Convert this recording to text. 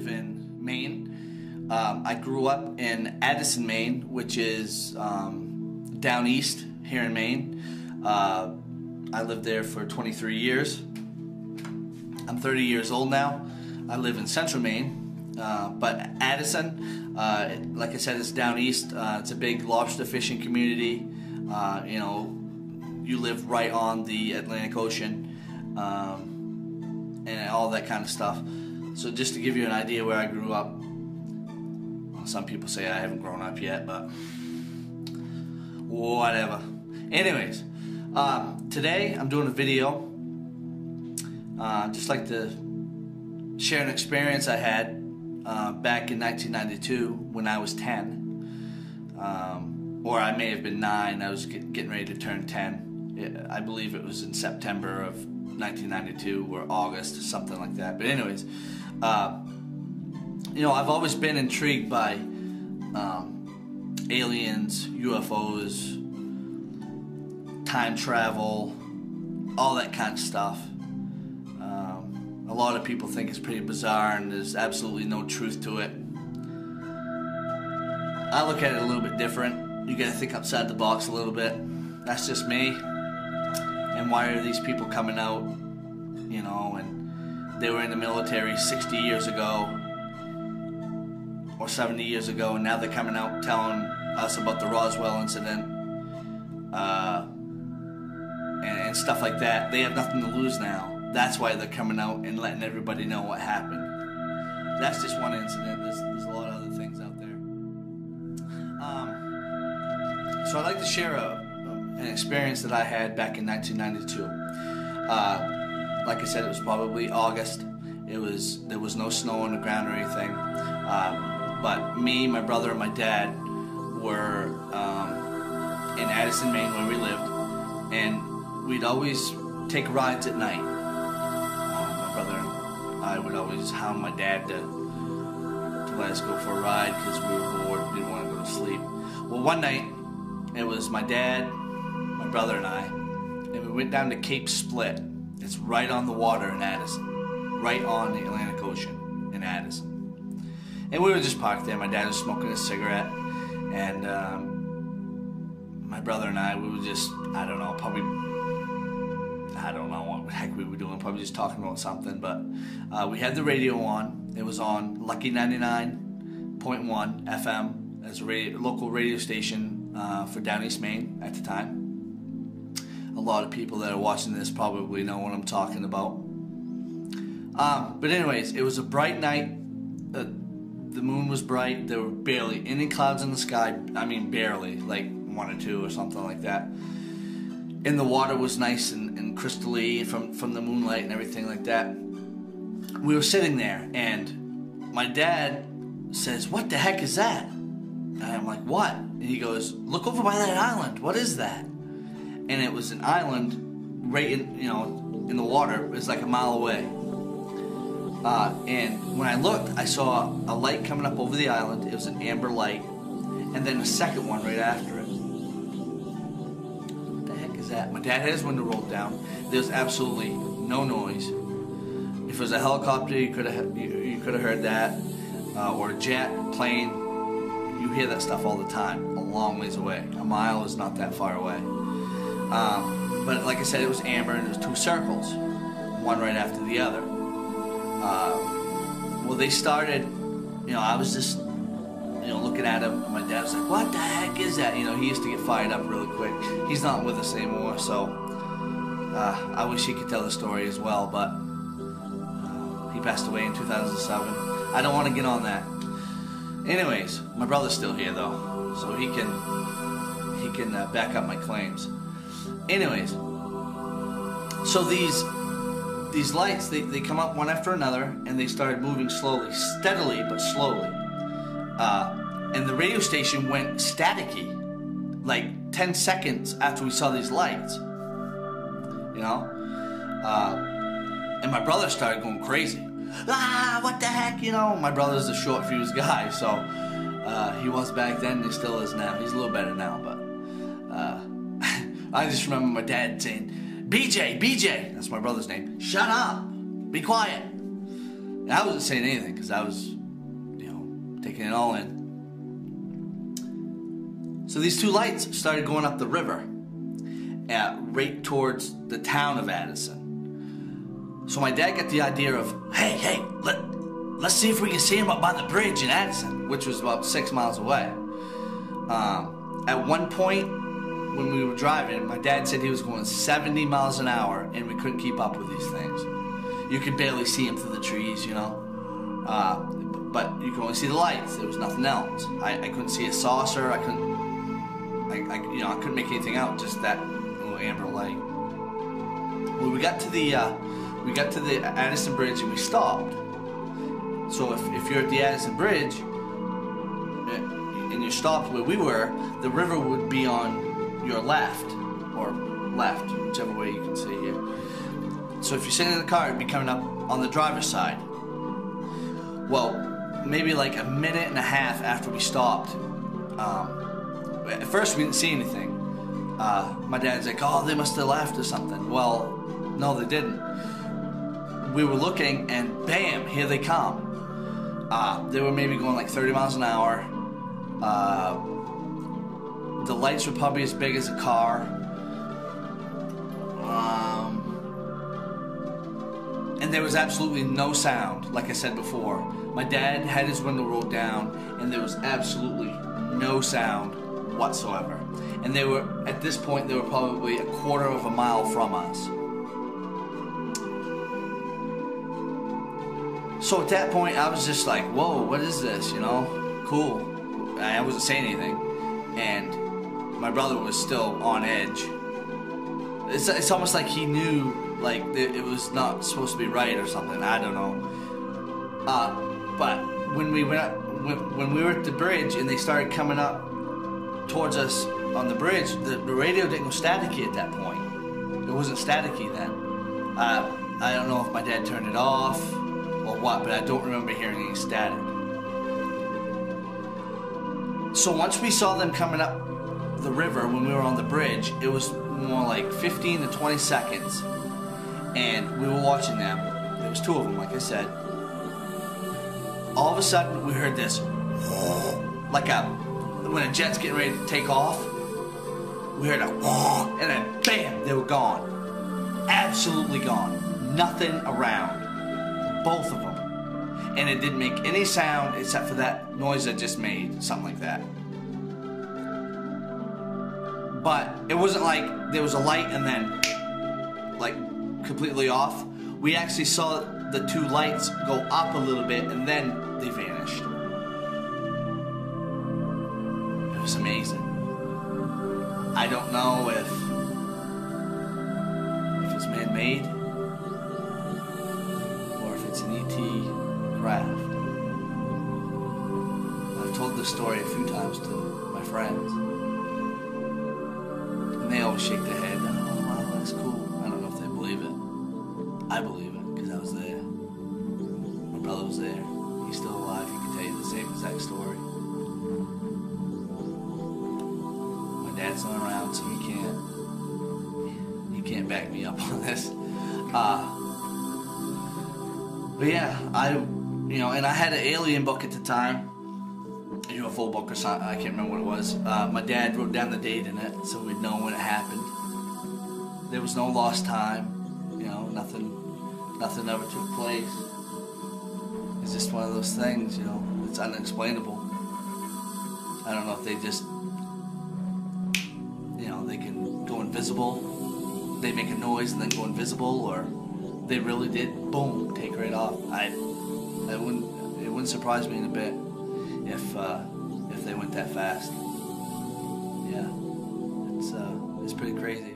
live in Maine. I grew up in Addison, Maine, which is down east here in Maine. I lived there for 23 years. I'm 30 years old now. I live in central Maine, but Addison, like I said, is down east. It's a big lobster fishing community. You know, you live right on the Atlantic Ocean, and all that kind of stuff. So just to give you an idea where I grew up, well, some people say I haven't grown up yet, but whatever. Anyways, today I'm doing a video. Just like to share an experience I had back in 1992 when I was 10, or I may have been 9. I was getting ready to turn 10. I believe it was in September of 1992 or August, something like that. But anyways, you know, I've always been intrigued by aliens, UFOs, time travel, all that kind of stuff. A lot of people think it's pretty bizarre and there's absolutely no truth to it. I look at it a little bit different. You gotta think outside the box a little bit. That's just me. And why are these people coming out, you know, and they were in the military 60 years ago or 70 years ago, and now they're coming out telling us about the Roswell incident and stuff like that. They have nothing to lose now. That's why they're coming out and letting everybody know what happened. That's just one incident. There's a lot of other things out there. So I'd like to share an experience that I had back in 1992. Like I said, it was probably August. There was no snow on the ground or anything. But me, my brother, and my dad were in Addison, Maine, where we lived, and we'd always take rides at night. I would always hound my dad to let us go for a ride because we were bored, didn't want to go to sleep. Well, one night, it was my dad, my brother, and I, and we went down to Cape Split. It's right on the water in Addison, right on the Atlantic Ocean in Addison. And we were just parked there. My dad was smoking a cigarette, and my brother and I, we were just, I don't know, I don't know what the heck we were doing, probably just talking about something, but we had the radio on. It was on Lucky 99.1 FM as a local radio station for down East Maine at the time. A lot of people that are watching this probably know what I'm talking about. But anyways, it was a bright night. The moon was bright. There were barely any clouds in the sky. I mean, barely, like 1 or 2 or something like that. And the water was nice and crystally from the moonlight and everything like that. We were sitting there, and my dad says, "What the heck is that?" And I'm like, "What?" And he goes, "Look over by that island. What is that?" And it was an island right in the water. It was like a mile away. And when I looked, I saw a light coming up over the island. It was an amber light, and then a second one right after it. That. My dad had his window rolled down. There was absolutely no noise. If it was a helicopter, you could have heard that, or a jet, plane. You hear that stuff all the time, a long ways away. A mile is not that far away. But like I said, it was amber, and there was 2 circles, one right after the other. Well, they started. I was just looking at him, and my dad was like, "What the heck is that?" He used to get fired up really quick. He's not with us anymore, so I wish he could tell the story as well, but he passed away in 2007. I don't want to get on that. Anyways, my brother's still here though, so he can back up my claims. Anyways, so these lights, they come up one after another, and they started moving slowly, steadily but slowly. And the radio station went staticky, like 10 seconds after we saw these lights, and my brother started going crazy. What the heck, My brother's a short fused guy, so he was back then, he still is now. He's a little better now, but I just remember my dad saying, BJ, that's my brother's name, shut up, be quiet. And I wasn't saying anything because I was, taking it all in. So these two lights started going up the river, right towards the town of Addison. So my dad got the idea of, hey, let's see if we can see him up by the bridge in Addison, which was about 6 miles away. At one point, when we were driving, my dad said he was going 70 miles an hour, and we couldn't keep up with these things. You could barely see him through the trees, but you could only see the lights. There was nothing else. I couldn't see a saucer. I couldn't make anything out. Just that little amber light. Well, we got to the Addison Bridge and we stopped. So if you're at the Addison Bridge and you stopped where we were, the river would be on your left, or left, whichever way you can see here. So if you're sitting in the car, it'd be coming up on the driver's side. Well, maybe like a minute and a half after we stopped, at first we didn't see anything. My dad's like, oh, they must have left or something. Well, no, they didn't. We were looking, and bam, here they come. They were maybe going like 30 miles an hour. The lights were probably as big as a car. And there was absolutely no sound, like I said before. My dad had his window rolled down, and there was absolutely no sound whatsoever. And they were, at this point, they were probably a quarter of a mile from us. So at that point, I was just like, whoa, what is this, Cool. I wasn't saying anything. And my brother was still on edge. It's almost like he knew, like, it was not supposed to be right or something. I don't know. But when we were at the bridge and they started coming up towards us on the bridge, the radio didn't go staticky at that point. It wasn't staticky then. I don't know if my dad turned it off or what, but I don't remember hearing any static. So once we saw them coming up the river when we were on the bridge, it was more like 15 to 20 seconds, and we were watching them. There was two of them, like I said. All of a sudden, we heard this, like when a jet's getting ready to take off. We heard a, and then bam, they were gone. Absolutely gone. Nothing around. Both of them. And it didn't make any sound except for that noise I just made, something like that. But it wasn't like there was a light and then, like, completely off. We actually saw the two lights go up a little bit and then they vanished. It was amazing. I don't know if it's man-made or if it's an E.T. craft. I've told this story a few times to my friends. And they always shake their head. Oh, wow, that's cool. I don't know if they believe it. I believe it because I was there. My brother was there. He's still alive. He can tell you the same exact story. My dad's not around, so he can't back me up on this. But yeah, and I had an alien book at the time, a UFO book or something. I can't remember what it was. My dad wrote down the date in it, so we'd know when it happened. There was no lost time, nothing ever took place. It's just one of those things, it's unexplainable. I don't know if they just, they can go invisible. They make a noise and then go invisible, or they really did, boom, take right off. It wouldn't surprise me in a bit if they went that fast. Yeah, it's pretty crazy.